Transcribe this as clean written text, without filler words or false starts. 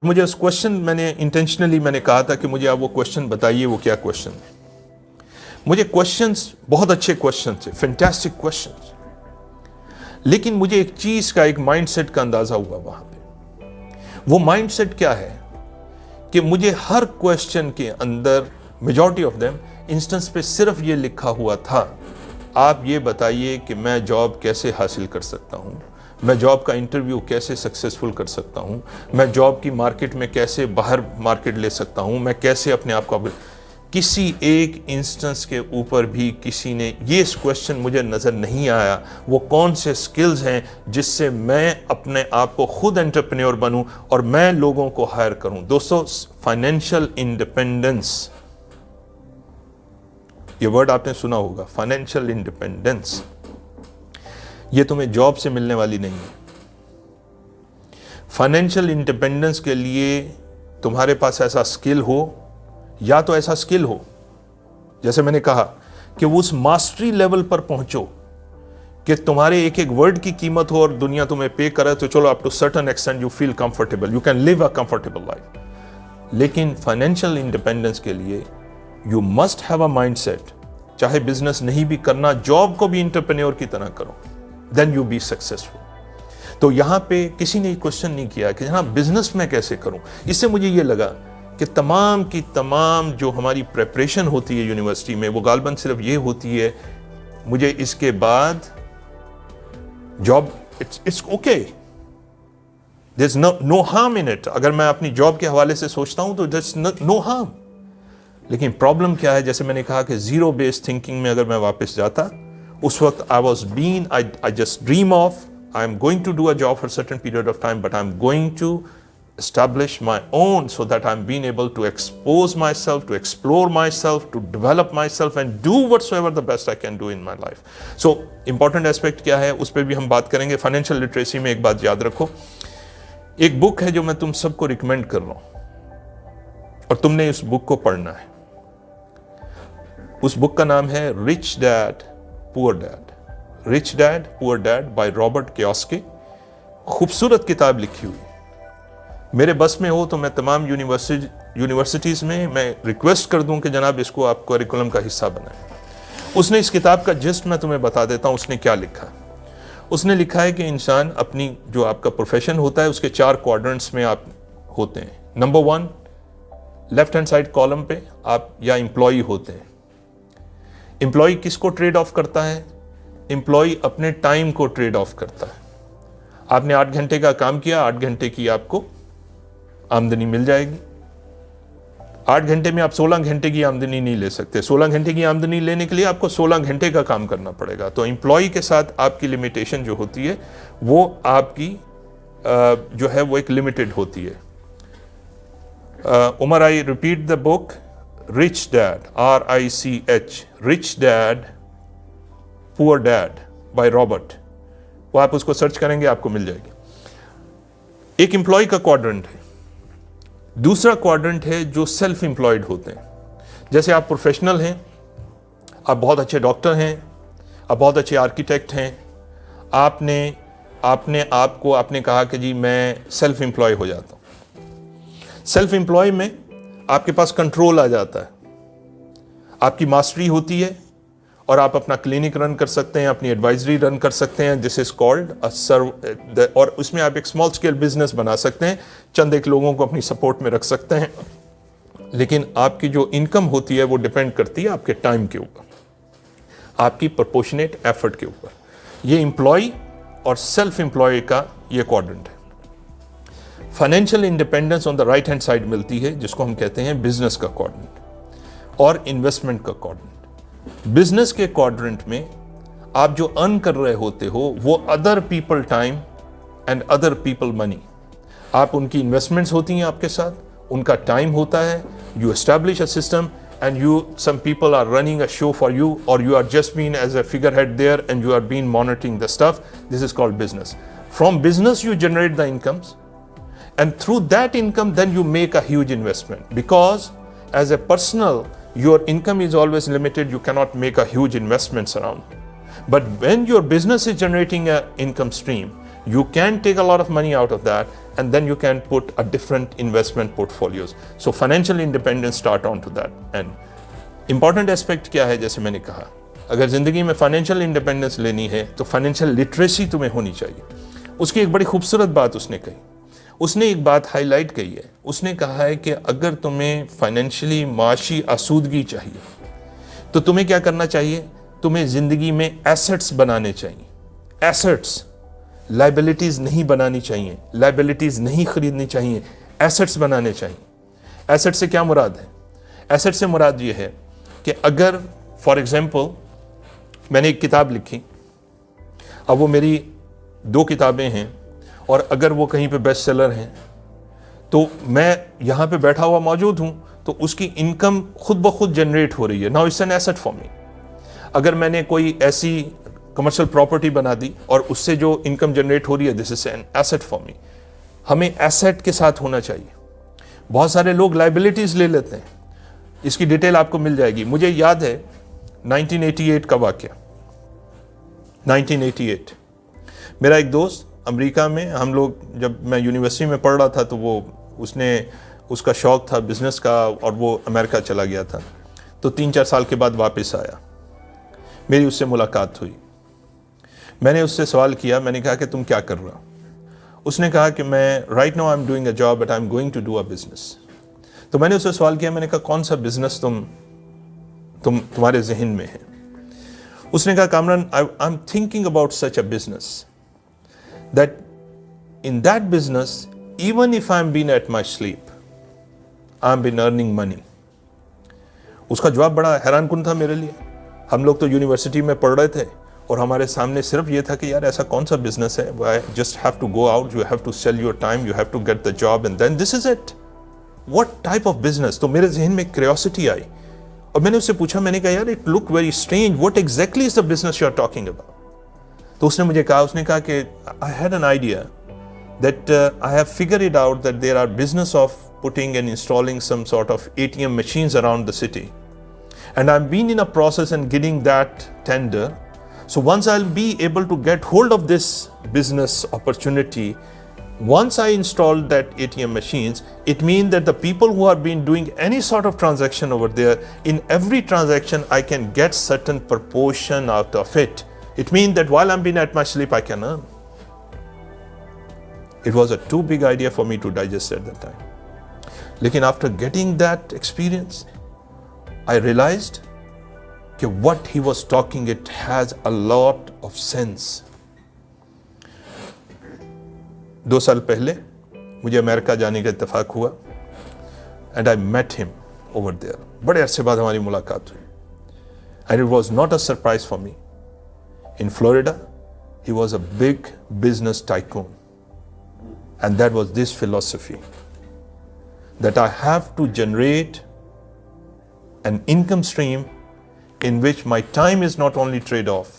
मुझे उस क्वेश्चन मैंने कहा था कि मुझे आप वो क्वेश्चन बताइए, वो क्या क्वेश्चन है। मुझे क्वेश्चंस बहुत अच्छे क्वेश्चन थे, फैंटास्टिक क्वेश्चंस, लेकिन मुझे एक चीज का, एक माइंडसेट का अंदाजा हुआ वहां पे। वो माइंडसेट क्या है कि मुझे हर क्वेश्चन के अंदर, मेजॉरिटी ऑफ देम इंस्टेंस पे सिर्फ ये लिखा हुआ था, आप ये बताइए कि मैं जॉब कैसे हासिल कर सकता हूं, मैं जॉब का इंटरव्यू कैसे सक्सेसफुल कर सकता हूं, मैं जॉब की मार्केट में कैसे बाहर मार्केट ले सकता हूं, मैं कैसे अपने आप को। किसी एक इंस्टेंस के ऊपर भी किसी ने ये क्वेश्चन मुझे नज़र नहीं आया, वो कौन से स्किल्स हैं जिससे मैं अपने आप को खुद एंटरप्रेन्योर बनूं और मैं लोगों को हायर करूं। दोस्तों, फाइनेंशियल इंडिपेंडेंस, ये वर्ड आपने सुना होगा, फाइनेंशियल इंडिपेंडेंस। ये तुम्हें जॉब से मिलने वाली नहीं है। फाइनेंशियल इंडिपेंडेंस के लिए तुम्हारे पास ऐसा स्किल हो, या तो ऐसा स्किल हो, जैसे मैंने कहा, कि वो उस मास्टरी लेवल पर पहुंचो कि तुम्हारे एक एक वर्ड की कीमत हो और दुनिया तुम्हें पे करे, तो चलो up to certain extent you feel comfortable, you can live a comfortable life. लेकिन फाइनेंशियल इंडिपेंडेंस के लिए you must have a mindset, चाहे बिजनेस नहीं भी करना, जॉब को भी एंटरप्रेन्योर की तरह करो, देन यू बी सक्सेसफुल। तो यहां पे किसी ने क्वेश्चन नहीं किया कि हाँ बिजनेस में कैसे करूं। इससे मुझे ये लगा कि तमाम की तमाम जो हमारी प्रेपरेशन होती है यूनिवर्सिटी में, वो गालबन सिर्फ ये होती है, मुझे इसके बाद job, it's okay, there is no harm in it. अगर मैं अपनी जॉब के हवाले से सोचता हूं तो देयर इज नो हार्म। लेकिन प्रॉब्लम क्या है, जैसे मैंने कहा कि जीरो बेस्ड थिंकिंग में अगर मैं वापस जाता, उस वक्त I just dream of, I am going to do a job for certain period of time, but I am going to establish my own so that I'm being able to expose myself, to explore myself, to develop myself and do whatsoever the best I can do in my life. So important aspect क्या है, उस पर भी हम बात करेंगे। Financial literacy में एक बात याद रखो, एक बुक है जो मैं तुम सबको रिकमेंड कर रहा हूं और तुमने उस बुक को पढ़ना है। उस बुक का नाम है rich dad poor dad, rich dad poor dad by Robert Kiyosaki. खूबसूरत किताब लिखी हुई। मेरे बस में हो तो मैं तमाम यूनिवर्सिटीज़ में मैं रिक्वेस्ट कर दूं कि जनाब इसको आप करिकुलम का हिस्सा बनाएं। उसने इस किताब का जिस्ट मैं तुम्हें बता देता हूं, उसने क्या लिखा है। उसने लिखा है कि इंसान अपनी, जो आपका प्रोफेशन होता है, उसके 4 क्वाड्रेंट्स में आप होते हैं। Number 1, left hand side column पे आप या एम्प्लॉई होते हैं। एम्प्लॉई किसको ट्रेड ऑफ करता है? एम्प्लॉई अपने टाइम को ट्रेड ऑफ करता है। आपने 8 घंटे का काम किया, 8 घंटे की आपको आमदनी मिल जाएगी। 8 घंटे में आप 16 घंटे की आमदनी नहीं ले सकते। 16 घंटे की आमदनी लेने के लिए आपको 16 घंटे का काम करना पड़ेगा। तो एम्प्लॉय के साथ आपकी लिमिटेशन जो होती है, वो आपकी जो है वो एक लिमिटेड होती है। Umar, I repeat the book rich dad, RICH, rich dad poor dad by Robert. वो आप उसको सर्च करेंगे, आपको मिल जाएगी। एक एम्प्लॉय का क्वाड्रेंट है। दूसरा क्वाड्रेंट है जो सेल्फ एम्प्लॉयड होते हैं। जैसे आप प्रोफेशनल हैं, आप बहुत अच्छे डॉक्टर हैं, आप बहुत अच्छे आर्किटेक्ट हैं, आपने कहा कि जी मैं सेल्फ एम्प्लॉय हो जाता हूं। सेल्फ एम्प्लॉय में आपके पास कंट्रोल आ जाता है, आपकी मास्टरी होती है और आप अपना क्लिनिक रन कर सकते हैं, अपनी एडवाइजरी रन कर सकते हैं। दिस इज कॉल्ड अ सर्व, और उसमें आप एक स्मॉल स्केल बिजनेस बना सकते हैं, चंद एक लोगों को अपनी सपोर्ट में रख सकते हैं। लेकिन आपकी जो इनकम होती है वो डिपेंड करती है आपके टाइम के ऊपर, आपकी प्रोपोर्शनेट एफर्ट के ऊपर। ये एम्प्लॉय और सेल्फ एम्प्लॉय का ये क्वाड्रेंट है। Financial independence on the right hand side मिलती है, जिसको हम कहते हैं बिजनेस का क्वाड्रेंट और इन्वेस्टमेंट का क्वाड्रेंट। बिजनेस के क्वाड्रेंट में आप जो अर्न कर रहे होते हो वो other people time and other people money. आप, उनकी इन्वेस्टमेंट्स होती हैं आपके साथ, उनका टाइम होता है। You establish a system and some people are running a show for you, और you are just been as a figure head there and you are been monitoring the stuff. This is called business. From business you generate the incomes and through that income then you make a huge investment, because as a personal your income is always limited, you cannot make a huge investments around. But when your business is generating an income stream, you can take a lot of money out of that and then you can put a different investment portfolios. So financial independence start on to that. And important aspect क्या है, जैसे मैंने कहा, अगर ज़िंदगी में financial independence लेनी है तो फाइनेंशियल लिटरेसी तुम्हें होनी चाहिए। उसकी एक बड़ी खूबसूरत बात उसने कही, उसने एक बात हाईलाइट की है, उसने कहा है कि अगर तुम्हें फाइनेंशियली माशी आसूदगी चाहिए तो तुम्हें क्या करना चाहिए, तुम्हें ज़िंदगी में एसेट्स बनाने चाहिए। एसेट्स, लाइबिलिटीज़ नहीं बनानी चाहिए, लाइबिलिटीज़ नहीं खरीदनी चाहिए, एसेट्स बनाने चाहिए। एसेट से क्या मुराद है? एसेट से मुराद ये है कि अगर फॉर एग्जांपल मैंने एक किताब लिखी, अब वो मेरी 2 किताबें हैं और अगर वो कहीं पे बेस्ट सेलर हैं तो मैं यहाँ पे बैठा हुआ मौजूद हूँ तो उसकी इनकम खुद ब खुद जनरेट हो रही है। Now it's an asset for me. अगर मैंने कोई ऐसी कमर्शियल प्रॉपर्टी बना दी और उससे जो इनकम जनरेट हो रही है, this is an asset for me. हमें एसेट के साथ होना चाहिए। बहुत सारे लोग लाइबिलिटीज ले लेते हैं, इसकी डिटेल आपको मिल जाएगी। मुझे याद है 1988 का वाकया। 1988 मेरा एक दोस्त अमेरिका में, हम लोग जब मैं यूनिवर्सिटी में पढ़ रहा था तो उसका शौक था बिजनेस का और वो अमेरिका चला गया था। तो 3-4 साल के बाद वापस आया, मेरी उससे मुलाकात हुई। मैंने उससे सवाल किया, मैंने कहा कि तुम क्या कर रहा हो? उसने कहा कि मैं right now I am doing a job but I am going to do a business. तो मैंने उससे सवाल किया, मैंने कहा कौन सा बिजनेस तुम्हारे जहन में है? उसने कहा Kamran, I am thinking about such a business that in that business even if I am been at my sleep I am been earning money. उसका जवाब बड़ा हैरानकुन था मेरे लिए। हम लोग तो यूनिवर्सिटी में पढ़ रहे थे और हमारे सामने सिर्फ ये था कि यार ऐसा कौन सा बिजनेस है, I just have to go out, you have to sell your time, you have to get the job and then this is it. What type of business? तो मेरे जहन में क्यूरियोसिटी आई और मैंने उससे पूछा, मैंने कहा यार it look very strange, what exactly is the business you are talking about? तो उसने कहा कि I had an idea that I have figured it out that there are business of putting and installing some sort of ATM machines around the city, and I've been in a process and getting that tender. So once I'll be able to get hold of this business opportunity, once I install that ATM machines, it means that the people who have been doing any sort of transaction over there, in every transaction I can get certain proportion out of it. It means that while I'm being at my sleep, I can earn. It was a too big idea for me to digest at that time. लेकिन after getting that experience, I realized कि what he was talking, it has a lot of sense. 2 साल पहले मुझे America जाने का इत्तेफाक हुआ and I met him over there. बड़े अरसे बाद हमारी मुलाकात हुई and it was not a surprise for me. In Florida, he was a big business tycoon. And that was this philosophy, that I have to generate an income stream in which my time is not only trade off,